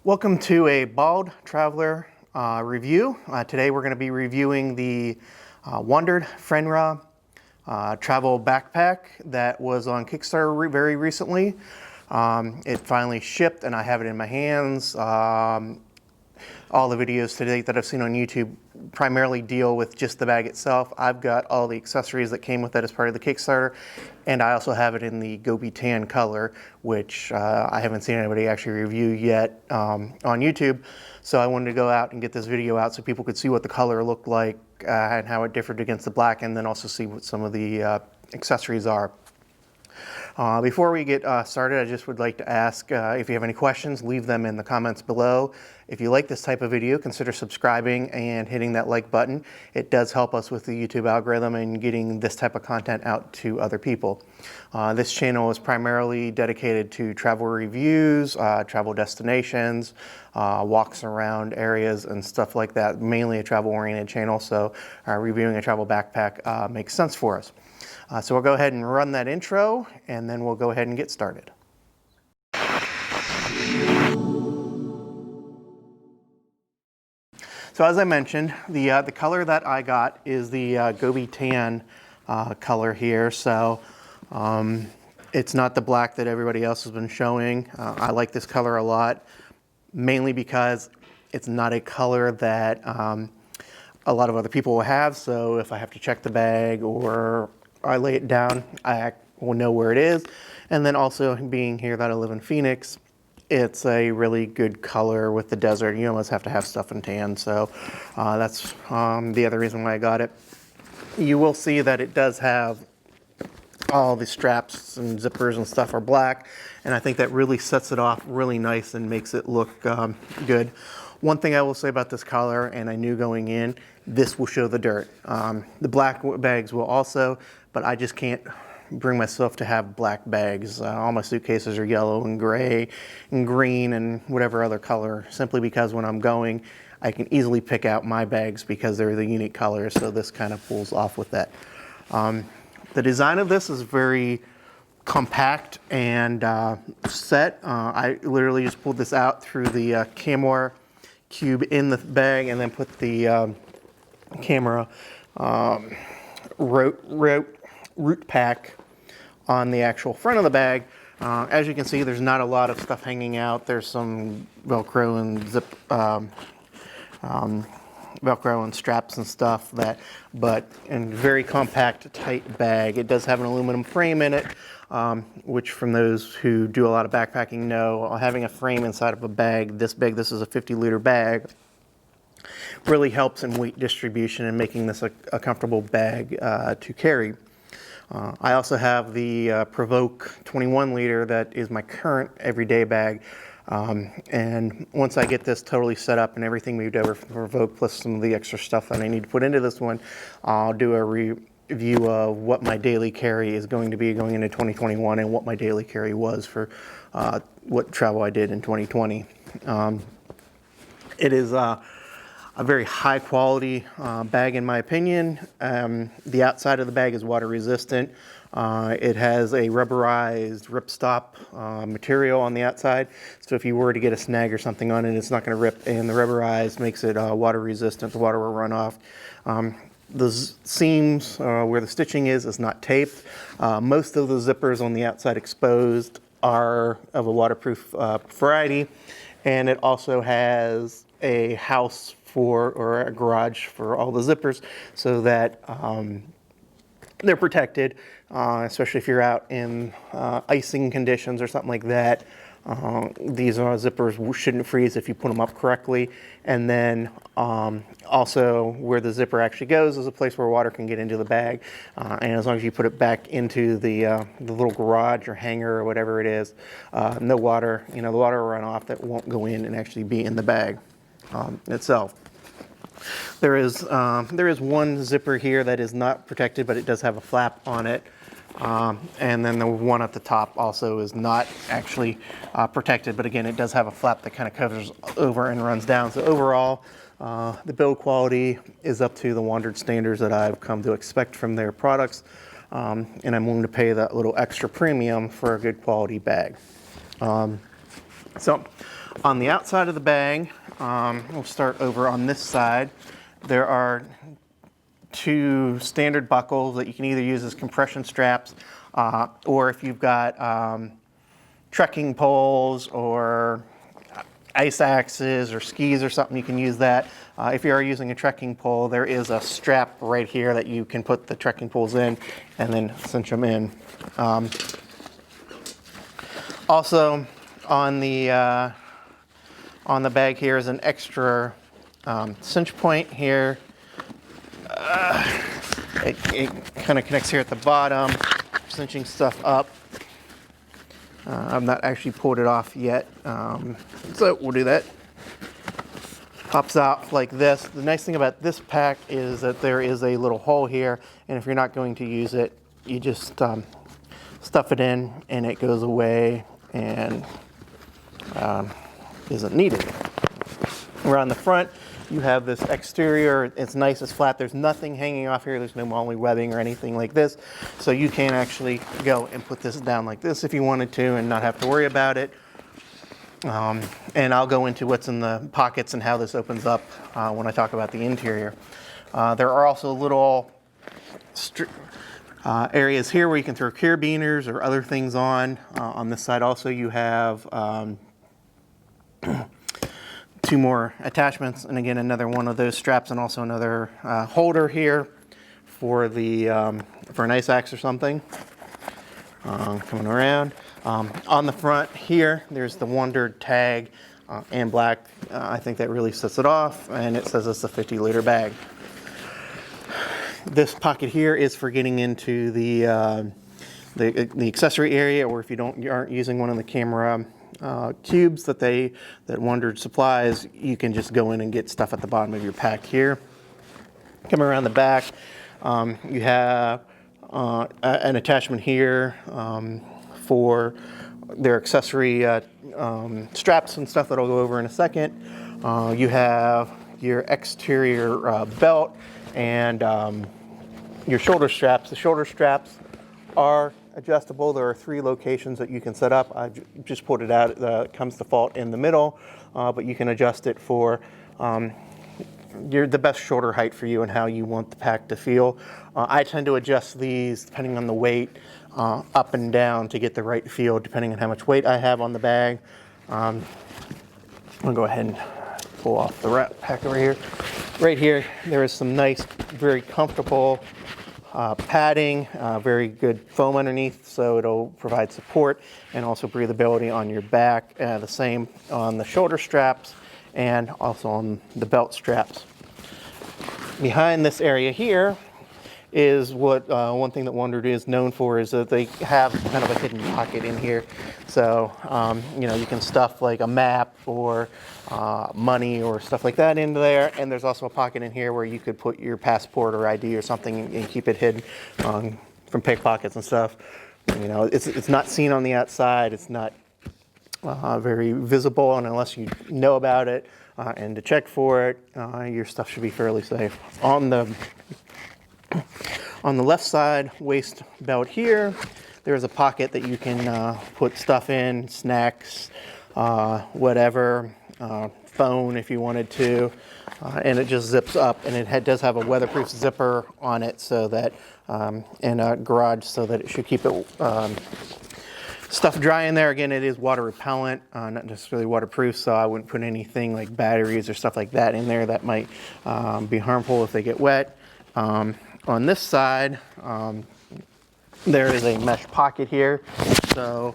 Welcome to a Bald Traveler review. Today we're going to be reviewing the Wandrd Fernweh travel backpack that was on Kickstarter very recently. It finally shipped and I have it in my hands. All the videos to date that I've seen on YouTube primarily deal with just the bag itself. I've got all the accessories that came with it as part of the Kickstarter, and I also have it in the Gobi Tan color, which I haven't seen anybody actually review yet on YouTube. So I wanted to go out and get this video out so people could see what the color looked like and how it differed against the black, and then also see what some of the accessories are. Before we get started, I just would like to ask if you have any questions, leave them in the comments below. If you like this type of video, consider subscribing and hitting that like button. It does help us with the YouTube algorithm and getting this type of content out to other people. This channel is primarily dedicated to travel reviews, travel destinations, walks around areas and stuff like that. Mainly a travel-oriented channel, so reviewing a travel backpack makes sense for us. So we'll go ahead and run that intro, and then we'll go ahead and get started. So as I mentioned, the color that I got is the Gobi Tan color here. So it's not the black that everybody else has been showing. I like this color a lot, mainly because it's not a color that a lot of other people will have. So if I have to check the bag or I lay it down, I will know where it is. And then also being here that I live in Phoenix, it's a really good color with the desert. You almost have to have stuff in tan. So that's the other reason why I got it. You will see that it does have all the straps and zippers and stuff are black. And I think that really sets it off really nice and makes it look good. One thing I will say about this color, and I knew going in, this will show the dirt. The black bags will also, but I just can't bring myself to have black bags. All my suitcases are yellow and gray and green and whatever other color, simply because when I'm going, I can easily pick out my bags because they're the unique colors, so this kind of pulls off with that. The design of this is very compact and set. I literally just pulled this out through the camera cube in the bag and then put the camera root pack on the actual front of the bag. As you can see, there's not a lot of stuff hanging out. There's some Velcro and zip, Velcro and straps and stuff, but in very compact, tight bag. It does have an aluminum frame in it, which from those who do a lot of backpacking know, having a frame inside of a bag this big, this is a 50-liter bag, really helps in weight distribution and making this a comfortable bag to carry. I also have the Provoke 21-liter that is my current everyday bag. And once I get this totally set up and everything moved over from Provoke, plus some of the extra stuff that I need to put into this one, I'll do a review of what my daily carry is going to be going into 2021 and what my daily carry was for what travel I did in 2020. It is a very high quality bag in my opinion. The outside of the bag is water resistant. It has a rubberized ripstop material on the outside, so if you were to get a snag or something on it, it's not going to rip, and the rubberized makes it water resistant. The water will run off. The seams where the stitching is not taped. Most of the zippers on the outside exposed are of a waterproof variety, and it also has a house or a garage for all the zippers, so that they're protected, especially if you're out in icing conditions or something like that. These zippers shouldn't freeze if you put them up correctly. And then also where the zipper actually goes is a place where water can get into the bag. And as long as you put it back into the little garage or hangar or whatever it is, no water, the water will run off. That won't go in and actually be in the bag itself. There is one zipper here that is not protected, but it does have a flap on it. And then the one at the top also is not actually protected, but again, it does have a flap that kind of covers over and runs down. So overall, the build quality is up to the Wandrd standards that I've come to expect from their products. And I'm willing to pay that little extra premium for a good quality bag. So On the outside of the bag, we'll start over on this side. There are 2 standard buckles that you can either use as compression straps, or if you've got trekking poles or ice axes or skis or something, you can use that. If you are using a trekking pole, there is a strap right here that you can put the trekking poles in and then cinch them in. Also, on the bag here is an extra cinch point here. It kind of connects here at the bottom, cinching stuff up. I've not actually pulled it off yet, so we'll do that. Pops out like this. The nice thing about this pack is that there is a little hole here, and if you're not going to use it, you just stuff it in and it goes away and isn't needed. Around the front, you have this exterior. It's nice, it's flat. There's nothing hanging off here. There's no molly webbing or anything like this. So you can actually go and put this down like this if you wanted to and not have to worry about it. And I'll go into what's in the pockets and how this opens up when I talk about the interior. There are also little areas here where you can throw carabiners or other things on. On this side also you have 2 more attachments, and again another one of those straps, and also another holder here for the for an ice axe or something. Coming around on the front here, there's the Wandrd tag and black. I think that really sets it off, and it says it's a 50-liter bag. This pocket here is for getting into the accessory area, or if you aren't using one of the camera cubes that Wandrd supplies, you can just go in and get stuff at the bottom of your pack here. Coming around the back, you have an attachment here for their accessory straps and stuff that I'll go over in a second. You have your exterior belt and your shoulder straps. The shoulder straps are adjustable. There are 3 locations that you can set up. I just pulled it out. It comes default in the middle, but you can adjust it for the best shoulder height for you and how you want the pack to feel. I tend to adjust these depending on the weight, up and down to get the right feel depending on how much weight I have on the bag. I'm gonna go ahead and pull off the wrap pack over here. Right here, there is some nice, very comfortable padding, very good foam underneath, so it'll provide support and also breathability on your back. The same on the shoulder straps and also on the belt straps. Behind this area here is what one thing that Wandrd is known for, is that they have kind of a hidden pocket in here. So you know, you can stuff like a map or money or stuff like that into there, and there's also a pocket in here where you could put your passport or ID or something and keep it hidden from pickpockets and stuff. You know, it's not seen on the outside. It's not very visible, and unless you know about it and to check for it, your stuff should be fairly safe. On the left side waist belt here, there's a pocket that you can put stuff in, snacks, whatever, phone if you wanted to, and it just zips up, and it does have a weatherproof zipper on it, so that and a garage, so that it should keep it stuff dry in there. Again, it is water repellent, not necessarily waterproof, so I wouldn't put anything like batteries or stuff like that in there that might be harmful if they get wet. On this side, there is a mesh pocket here, so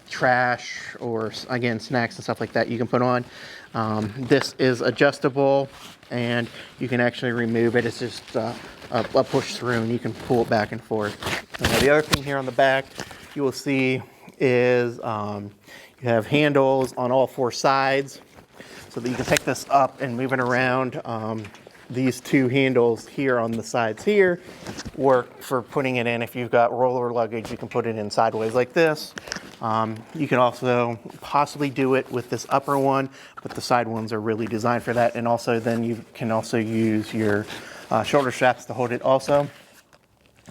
trash or, again, snacks and stuff like that you can put on. This is adjustable, and you can actually remove it. It's just a push through, and you can pull it back and forth. The other thing here on the back you will see is you have handles on all 4 sides, so that you can pick this up and move it around. These 2 handles here on the sides here work for putting it in. If you've got roller luggage, you can put it in sideways like this. You can also possibly do it with this upper one, but the side ones are really designed for that. And also then you can also use your shoulder straps to hold it also.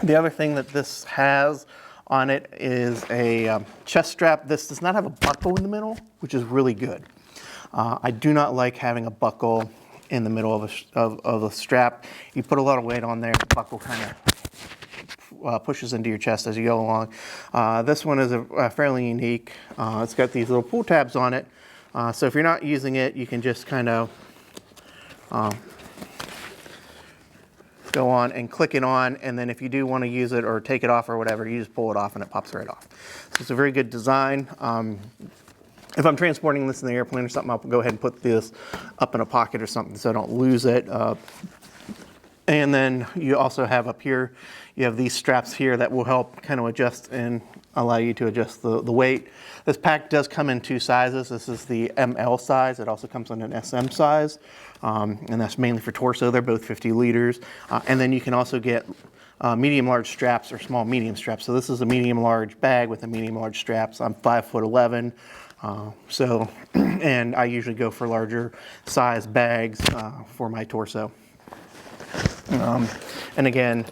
The other thing that this has on it is a chest strap. This does not have a buckle in the middle, which is really good. I do not like having a buckle in the middle of a strap. You put a lot of weight on there, the buckle kind of pushes into your chest as you go along. This one is fairly unique. It's got these little pull tabs on it. So if you're not using it, you can just kind of go on and click it on, and then if you do want to use it or take it off or whatever, you just pull it off and it pops right off. So it's a very good design. If I'm transporting this in the airplane or something, I'll go ahead and put this up in a pocket or something so I don't lose it. And then you also have up here, you have these straps here that will help kind of adjust and allow you to adjust the weight. This pack does come in 2 sizes. This is the ML size. It also comes in an SM size, and that's mainly for torso. They're both 50 liters. And then you can also get medium-large straps or small-medium straps. So this is a medium-large bag with a medium-large straps. I'm 5'11". And I usually go for larger size bags for my torso. And again,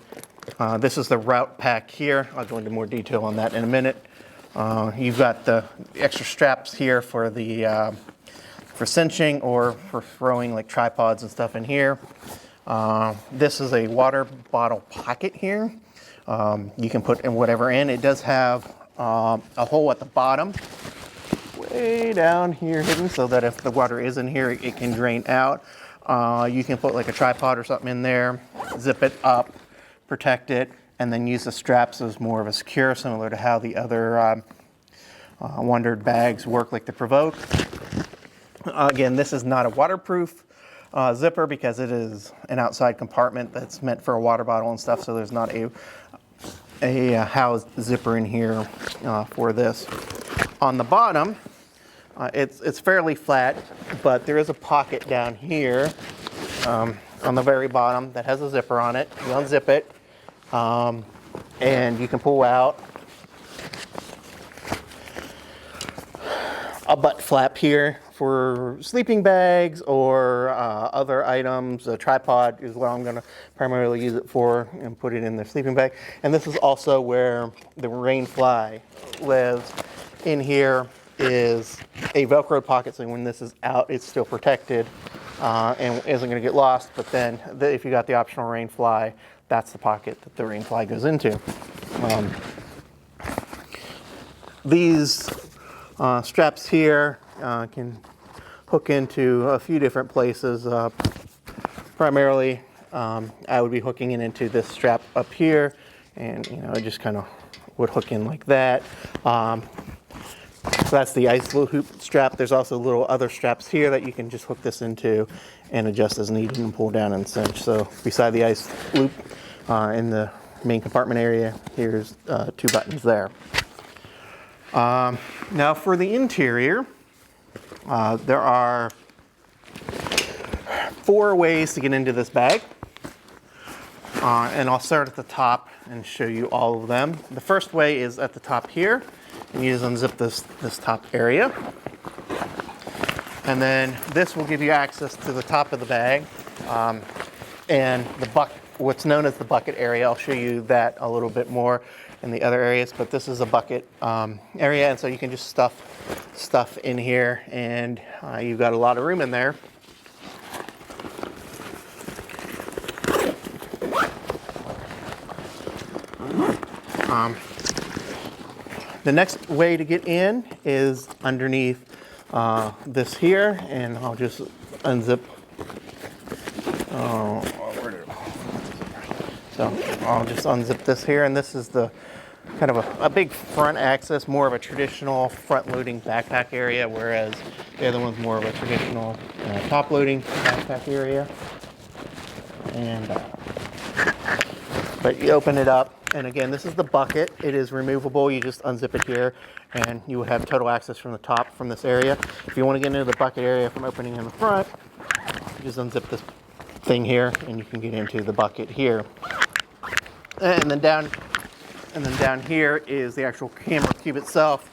this is the route pack here. I'll go into more detail on that in a minute. You've got the extra straps here for the for cinching or for throwing like tripods and stuff in here. This is a water bottle pocket here. You can put in whatever in. It does have a hole at the bottom, way down here hidden, so that if the water is in here, it can drain out. You can put like a tripod or something in there, zip it up, protect it, and then use the straps as more of a secure, similar to how the other Wandrd bags work, like the Provoke. Again, this is not a waterproof zipper because it is an outside compartment that's meant for a water bottle and stuff, so there's not a housed zipper in here for this. On the bottom, it's fairly flat, but there is a pocket down here on the very bottom that has a zipper on it. You unzip it, and you can pull out a butt flap here for sleeping bags or other items. A tripod is what I'm going to primarily use it for, and put it in the sleeping bag. And this is also where the rainfly lives. In here is a Velcro pocket, so when this is out, it's still protected and isn't going to get lost. But then if you got the optional rainfly, that's the pocket that the rainfly goes into. These straps here can hook into a few different places. Primarily, I would be hooking it into this strap up here, and it just kind of would hook in like that. So that's the ice hoop strap. There's also little other straps here that you can just hook this into and adjust as needed and pull down and cinch. So beside the ice loop in the main compartment area, here's 2 buttons there. Now for the interior, there are 4 ways to get into this bag. And I'll start at the top and show you all of them. The first way is at the top here, and you just unzip this top area. And then this will give you access to the top of the bag and what's known as the bucket area. I'll show you that a little bit more in the other areas, but this is a bucket area, and so you can just stuff stuff in here, and you've got a lot of room in there. The next way to get in is underneath this here, and I'll just unzip. So I'll just unzip this here, and this is the kind of a big front access, more of a traditional front-loading backpack area, whereas the other one's more of a traditional top-loading backpack area. And but you open it up. And again, this is the bucket. It is removable. You just unzip it here, and you will have total access from the top from this area. If you want to get into the bucket area from opening in the front, you just unzip this thing here, and you can get into the bucket here. And then down here is the actual camera cube itself.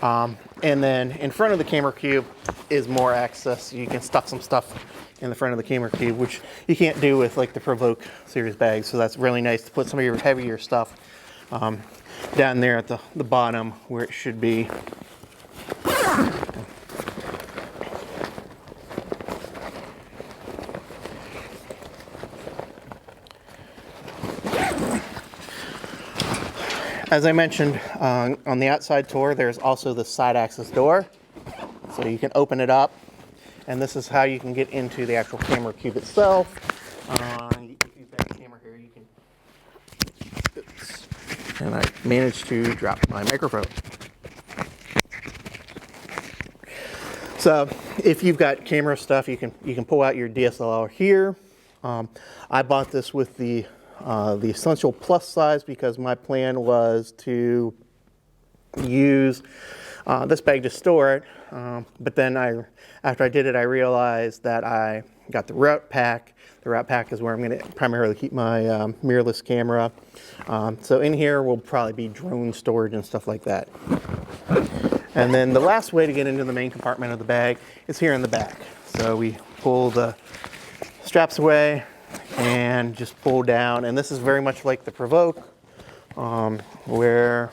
And then in front of the camera cube is more access. You can stuff some stuff in the front of the camera cube, which you can't do with like the Provoke series bags. So that's really nice to put some of your heavier stuff down there at the bottom where it should be. As I mentioned, on the outside tour, there's also the side access door. So you can open it up, and this is how you can get into the actual camera cube itself. If you've got a camera here, you can... Oops. And I managed to drop my microphone. So if you've got camera stuff, you can pull out your DSLR here. I bought this with the Essential Plus size because my plan was to use this bag to store it. But then after I did it, I realized that I got the route pack. The route pack is where I'm going to primarily keep my mirrorless camera. So in here will probably be drone storage and stuff like that. And then the last way to get into the main compartment of the bag is here in the back. So we pull the straps away and just pull down. And this is very much like the Provoke, where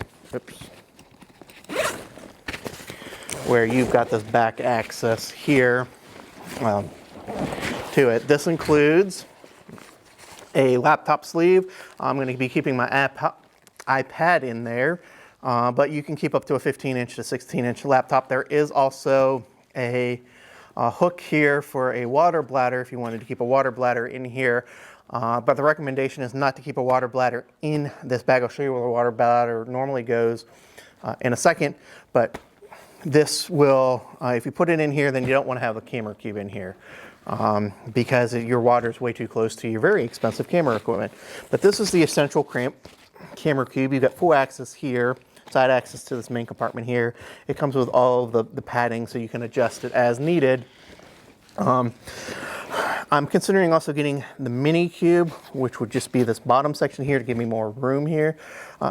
you've got this back access here to it. This includes a laptop sleeve. I'm going to be keeping my iPad in there, but you can keep up to a 15-inch to 16-inch laptop. There is also a hook here for a water bladder if you wanted to keep a water bladder in here. But the recommendation is not to keep a water bladder in this bag. I'll show you where the water bladder normally goes in a second. But this will, if you put it in here, then you don't want to have the camera cube in here because your water is way too close to your very expensive camera equipment. But this is the essential camera cube. You've got full access here, side access to this main compartment here. It comes with all of the padding so you can adjust it as needed. I'm considering also getting the mini cube, which would just be this bottom section here to give me more room here.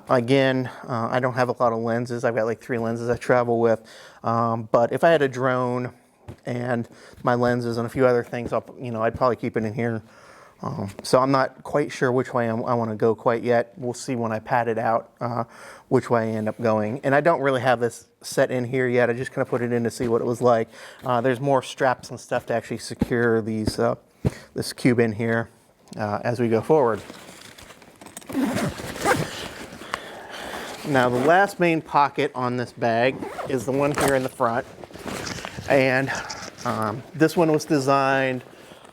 Again, I don't have a lot of lenses. I've got like 3 lenses I travel with. But if I had a drone and my lenses and a few other things, I'd probably keep it in here. So I'm not quite sure which way I want to go quite yet. We'll see when I pad it out which way I end up going. And I don't really have this set in here yet. I just kind of put it in to see what it was like. There's more straps and stuff to actually secure these this cube in here as we go forward. Now the last main pocket on this bag is the one here in the front. And this one was designed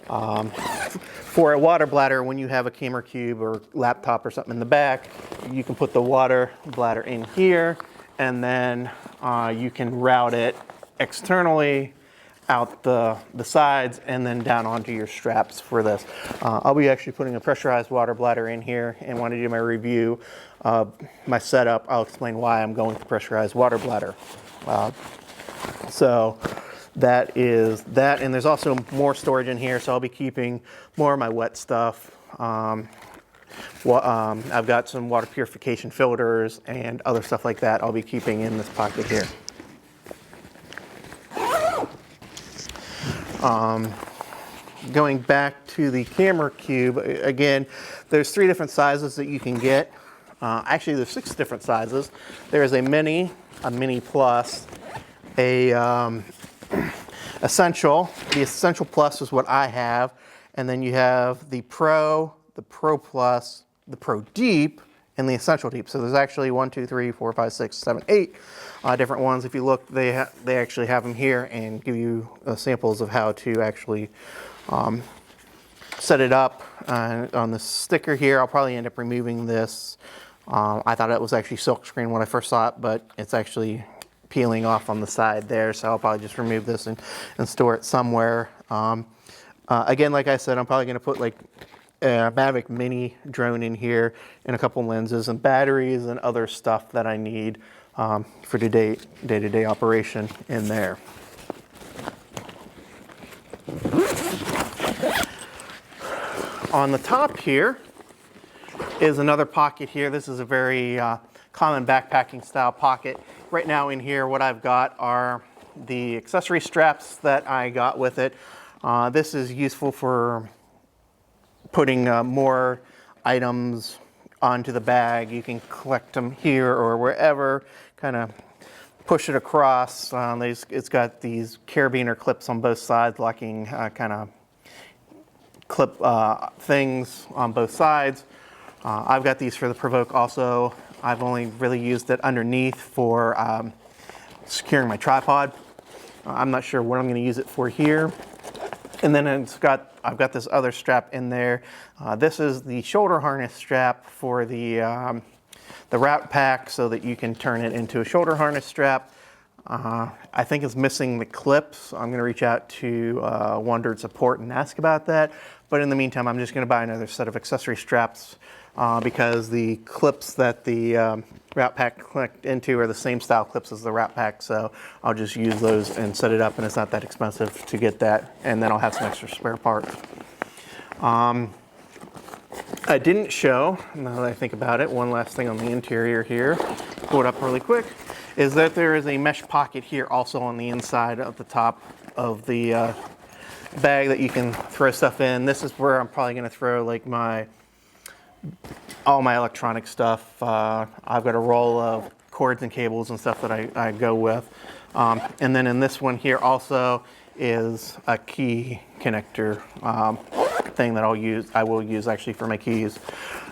for a water bladder. When you have a camera cube or laptop or something in the back, you can put the water bladder in here, and then you can route it externally out the sides and then down onto your straps for this. I'll be actually putting a pressurized water bladder in here, and when I do my review of my setup, I'll explain why I'm going with pressurized water bladder. So that is that, and there's also more storage in here, so I'll be keeping more of my wet stuff. I've got some water purification filters and other stuff like that I'll be keeping in this pocket here. Going back to the camera cube, again, there's 3 different sizes that you can get. Actually, there's 6 different sizes. There's a mini plus, a Essential. The Essential Plus is what I have, and then you have the Pro Plus, the Pro Deep, and the Essential Deep. So there's actually 1, 2, 3, 4, 5, 6, 7, 8 different ones. If you look, they actually have them here and give you samples of how to actually set it up. On the sticker here, I'll probably end up removing this. I thought it was actually silkscreen when I first saw it, but it's actually peeling off on the side there, so I'll probably just remove this and store it somewhere. Again, like I said, I'm probably going to put like a Mavic Mini drone in here and a couple lenses and batteries and other stuff that I need for day-to-day operation in there. On the top here is another pocket here. This is a very common backpacking style pocket. Right now in here, what I've got are the accessory straps that I got with it. This is useful for putting more items onto the bag. You can collect them here or wherever, kind of push it across. It's got these carabiner clips on both sides, locking kind of clip things on both sides. I've got these for the Provoke also. I've only really used it underneath for securing my tripod. I'm not sure what I'm going to use it for here. And then I've got this other strap in there. This is the shoulder harness strap for the route pack, so that you can turn it into a shoulder harness strap. I think it's missing the clips. I'm going to reach out to Wandrd support and ask about that. But in the meantime, I'm just going to buy another set of accessory straps because the clips that the route pack connect into are the same style clips as the route pack. So I'll just use those and set it up, and it's not that expensive to get that. And then I'll have some extra spare parts. I didn't show, now that I think about it, one last thing on the interior here, pull it up really quick, is that there is a mesh pocket here also on the inside of the top of the bag that you can throw stuff in. This is where I'm probably going to throw like all my electronic stuff. I've got a roll of cords and cables and stuff that I go with. And then in this one here also is a key connector thing that I will use actually for my keys,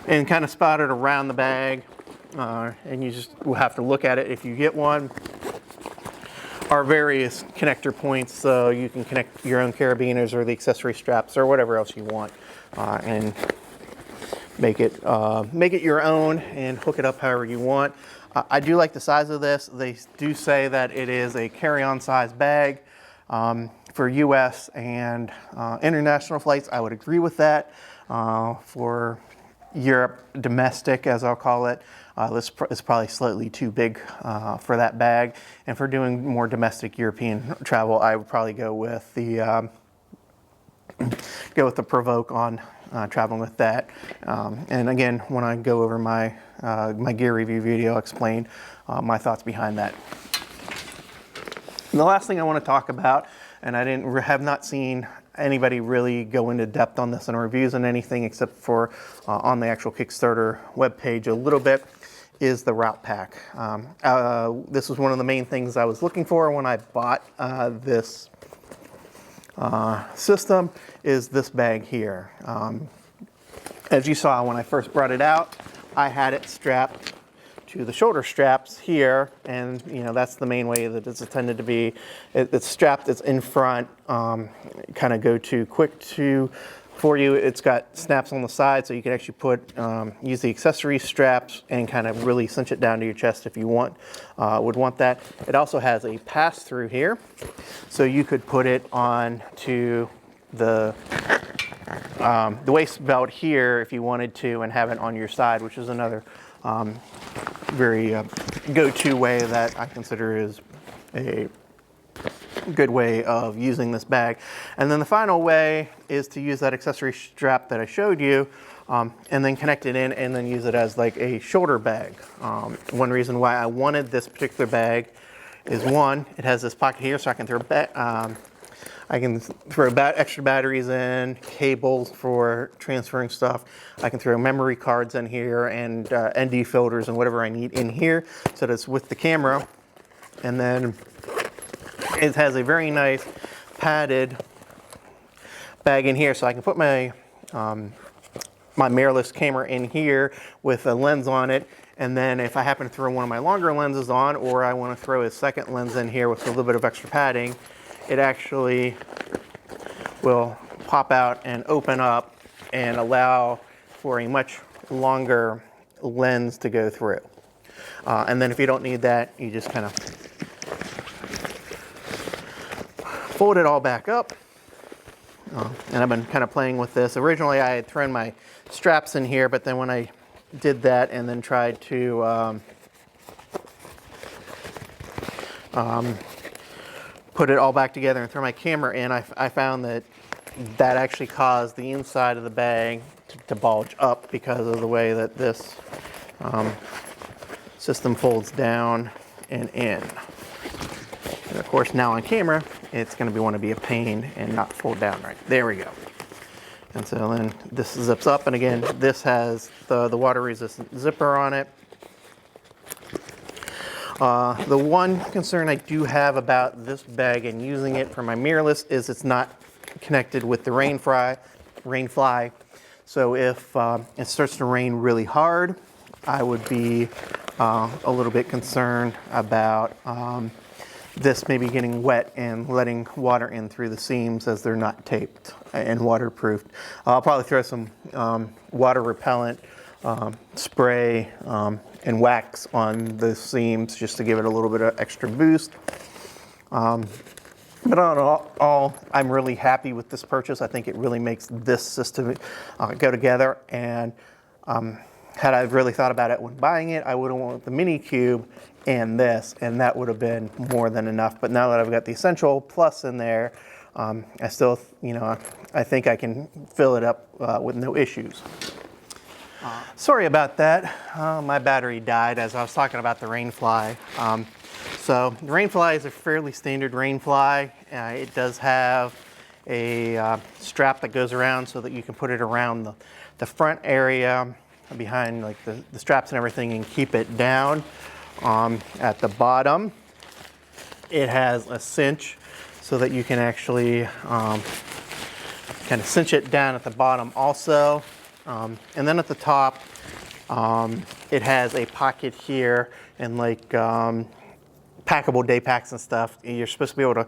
and kind of spotted around the bag. And you just will have to look at it if you get one. Are various connector points, so you can connect your own carabiners or the accessory straps or whatever else you want, and make it your own and hook it up however you want. I do like the size of this. They do say that it is a carry-on size bag for US and international flights. I would agree with that. For Europe domestic, as I'll call it, this is probably slightly too big for that bag. And for doing more domestic European travel, I would probably go with the Provoke on traveling with that. And again, when I go over my my gear review video, I'll explain my thoughts behind that. And the last thing I want to talk about, and I have not seen anybody really go into depth on this in reviews and anything except for on the actual Kickstarter webpage a little bit, is the route pack. This was one of the main things I was looking for when I bought this system, is this bag here. As you saw when I first brought it out, I had it strapped to the shoulder straps here, and you know that's the main way that it's intended to be. It's strapped, it's in front, kind of go to quick to for you. It's got snaps on the side, so you can actually use the accessory straps and kind of really cinch it down to your chest if you would want that. It also has a pass through here, so you could put it on to the waist belt here if you wanted to, and have it on your side, which is another very go-to way that I consider is a good way of using this bag. And then the final way is to use that accessory strap that I showed you, and then connect it in and then use it as like a shoulder bag. One reason why I wanted this particular bag is, one, it has this pocket here, so I can throw extra batteries in, cables for transferring stuff. I can throw memory cards in here and ND filters and whatever I need in here, so that it's with the camera. And then it has a very nice padded bag in here, so I can put my my mirrorless camera in here with a lens on it. And then if I happen to throw one of my longer lenses on, or I want to throw a second lens in here with a little bit of extra padding, it actually will pop out and open up and allow for a much longer lens to go through. And then if you don't need that, you just kind of fold it all back up. And I've been kind of playing with this. Originally I had thrown my straps in here, but then when I did that and then tried to put it all back together and throw my camera in, I found that actually caused the inside of the bag to bulge up because of the way that this system folds down and in. And of course now on camera, it's going to want to be a pain and not fold down right. There we go. And so then this zips up, and again, this has the water resistant zipper on it. The one concern I do have about this bag and using it for my mirrorless is it's not connected with the rainfly. So if it starts to rain really hard I would be a little bit concerned about this maybe getting wet and letting water in through the seams as they're not taped and waterproofed. I'll probably throw some water repellent spray and wax on the seams just to give it a little bit of extra boost. But all, I'm really happy with this purchase. I think it really makes this system go together. And had I really thought about it when buying it, I would have went with the mini cube and this, and that would have been more than enough. But now that I've got the Essential Plus in there, I still, I think I can fill it up with no issues. Sorry about that. My battery died as I was talking about the Rainfly. So the Rainfly is a fairly standard Rainfly. It does have a strap that goes around so that you can put it around the front area behind like the straps and everything and keep it down. At the bottom, it has a cinch so that you can actually kind of cinch it down at the bottom also. And then at the top, it has a pocket here and like packable day packs and stuff. You're supposed to be able to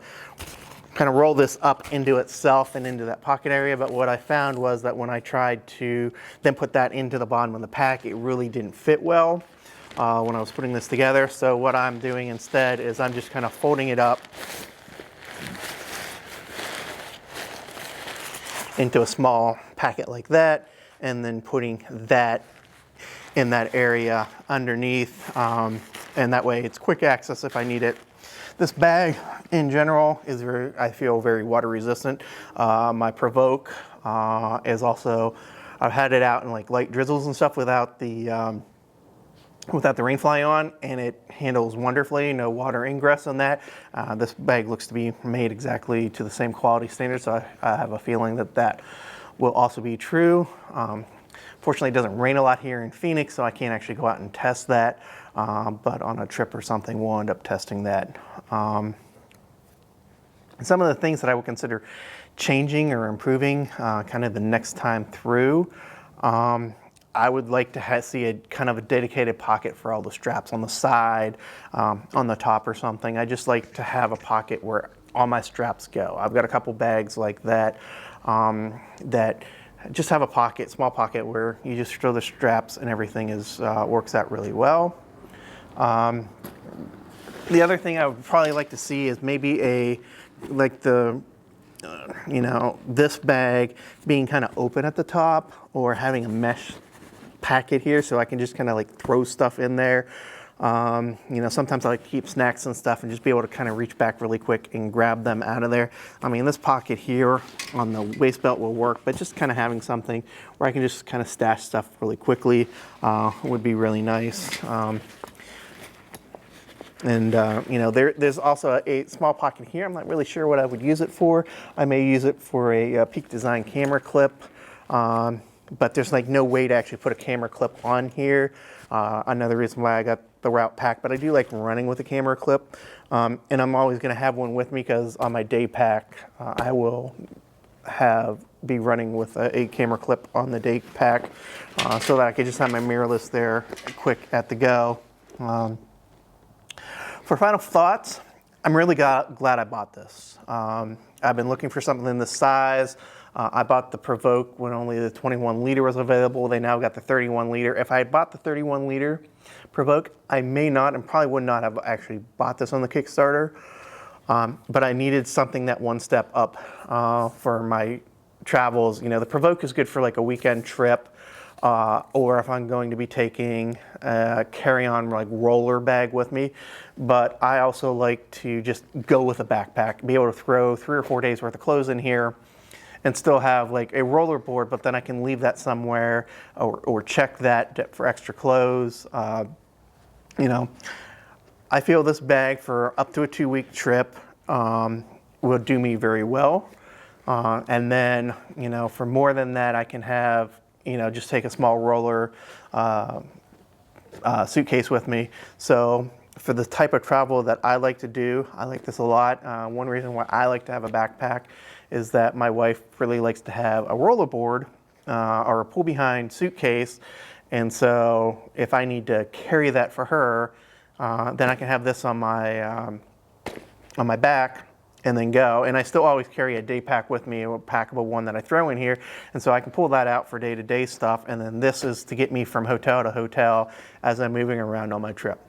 kind of roll this up into itself and into that pocket area. But what I found was that when I tried to then put that into the bottom of the pack, it really didn't fit well when I was putting this together. So what I'm doing instead is I'm just kind of folding it up into a small packet like that, and then putting that in that area underneath, and that way it's quick access if I need it. This bag in general is I feel very water resistant. My Provoke is also, I've had it out in like light drizzles and stuff without the Rainfly on, and it handles wonderfully, no water ingress on that. This bag looks to be made exactly to the same quality standard, so I have a feeling that that will also be true. Fortunately, it doesn't rain a lot here in Phoenix, so I can't actually go out and test that, but on a trip or something, we'll end up testing that. Some of the things that I would consider changing or improving kind of the next time through, I would like to see a kind of a dedicated pocket for all the straps on the side, on the top or something. I just like to have a pocket where all my straps go. I've got a couple bags like that that just have a pocket, small pocket, where you just throw the straps and everything is works out really well. The other thing I would probably like to see is maybe this bag being kind of open at the top, or having a mesh packet here so I can just kind of like throw stuff in there. Sometimes I like to keep snacks and stuff and just be able to kind of reach back really quick and grab them out of there. I mean, this pocket here on the waist belt will work, but just kind of having something where I can just kind of stash stuff really quickly would be really nice. There's also a small pocket here. I'm not really sure what I would use it for. I may use it for a Peak Design camera clip, but there's like no way to actually put a camera clip on here. Another reason why I got the Route pack, but I do like running with a camera clip, and I'm always going to have one with me because on my day pack I will be running with a camera clip on the day pack, so that I can just have my mirrorless there quick at the go. For final thoughts, I'm really glad I bought this. I've been looking for something in this size. I bought the Provoke when only the 21 liter was available. They now got the 31 liter. If I had bought the 31 liter Provoke, I may not and probably would not have actually bought this on the Kickstarter. But I needed something that one step up for my travels. The Provoke is good for like a weekend trip, or if I'm going to be taking a carry-on like roller bag with me. But I also like to just go with a backpack, be able to throw 3 or 4 days worth of clothes in here and still have like a roller board, but then I can leave that somewhere or check that for extra clothes. I feel this bag for up to a 2-week trip will do me very well. And then, for more than that, I can have, just take a small roller suitcase with me. So for the type of travel that I like to do, I like this a lot. One reason why I like to have a backpack is that my wife really likes to have a rollerboard or a pull behind suitcase, And so if I need to carry that for her, then I can have this on my back and then go. And I still always carry a day pack with me, a packable one that I throw in here. And so I can pull that out for day-to-day stuff. And then this is to get me from hotel to hotel as I'm moving around on my trip.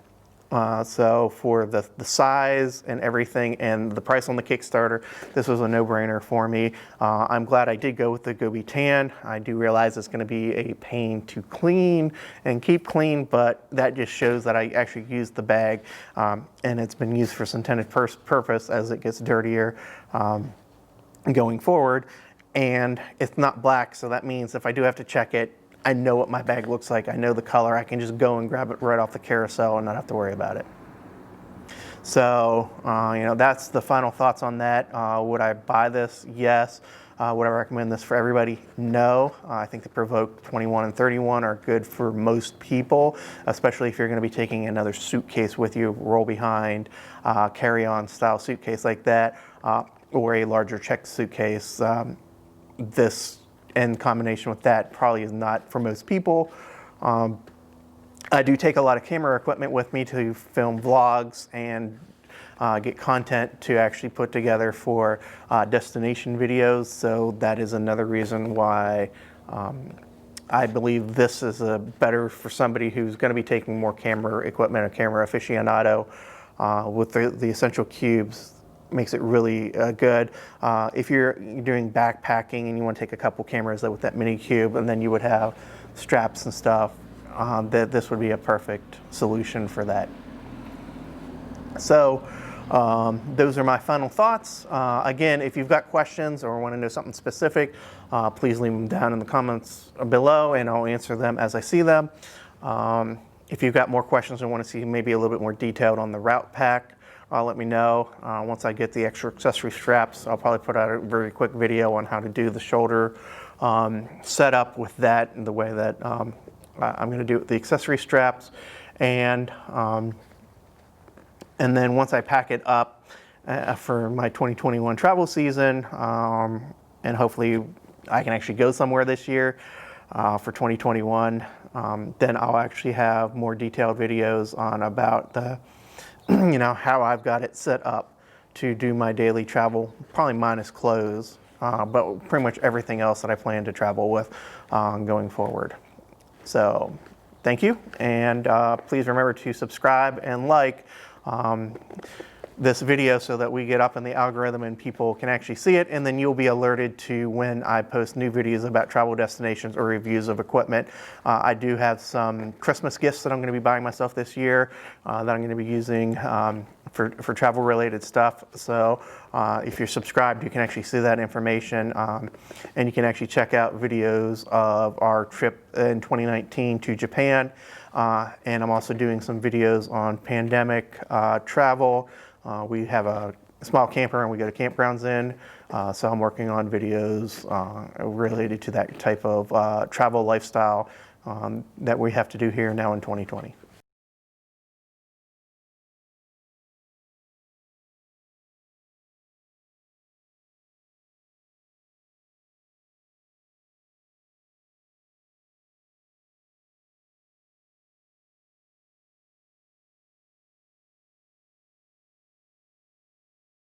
So for the size and everything and the price on the Kickstarter, this was a no-brainer for me. I'm glad I did go with the Gobi Tan. I do realize it's going to be a pain to clean and keep clean, but that just shows that I actually used the bag, and it's been used for its intended purpose as it gets dirtier going forward. And it's not black, so that means if I do have to check it, I know what my bag looks like. I know the color. I can just go and grab it right off the carousel and not have to worry about it. So, you know, that's the final thoughts on that. Would I buy this? Yes. Would I recommend this for everybody? No. I think the Provoke 21 and 31 are good for most people, especially if you're going to be taking another suitcase with you, roll behind, carry-on style suitcase like that, or a larger checked suitcase. This in combination with that probably is not for most people. I do take a lot of camera equipment with me to film vlogs and get content to actually put together for destination videos. So that is another reason why I believe this is better for somebody who's going to be taking more camera equipment, a camera aficionado with the Essential Cubes. Makes it really good. If you're doing backpacking and you want to take a couple cameras with that mini cube, and then you would have straps and stuff, this would be a perfect solution for that. So those are my final thoughts. Again, if you've got questions or want to know something specific, please leave them down in the comments below and I'll answer them as I see them. If you've got more questions and want to see maybe a little bit more detailed on the route pack, let me know. Once I get the extra accessory straps, I'll probably put out a very quick video on how to do the shoulder setup with that and the way that I'm going to do it with the accessory straps. And then once I pack it up for my 2021 travel season, and hopefully I can actually go somewhere this year for 2021, then I'll actually have more detailed videos on about the you know, how I've got it set up to do my daily travel, probably minus clothes, but pretty much everything else that I plan to travel with going forward. So thank you, and please remember to subscribe and like this video so that we get up in the algorithm and people can actually see it, and then you'll be alerted to when I post new videos about travel destinations or reviews of equipment. I do have some Christmas gifts that I'm going to be buying myself this year that I'm going to be using for travel related stuff. So if you're subscribed, you can actually see that information, and you can actually check out videos of our trip in 2019 to Japan, and I'm also doing some videos on pandemic travel. We have a small camper and we go to campgrounds in, so I'm working on videos related to that type of travel lifestyle that we have to do here now in 2020.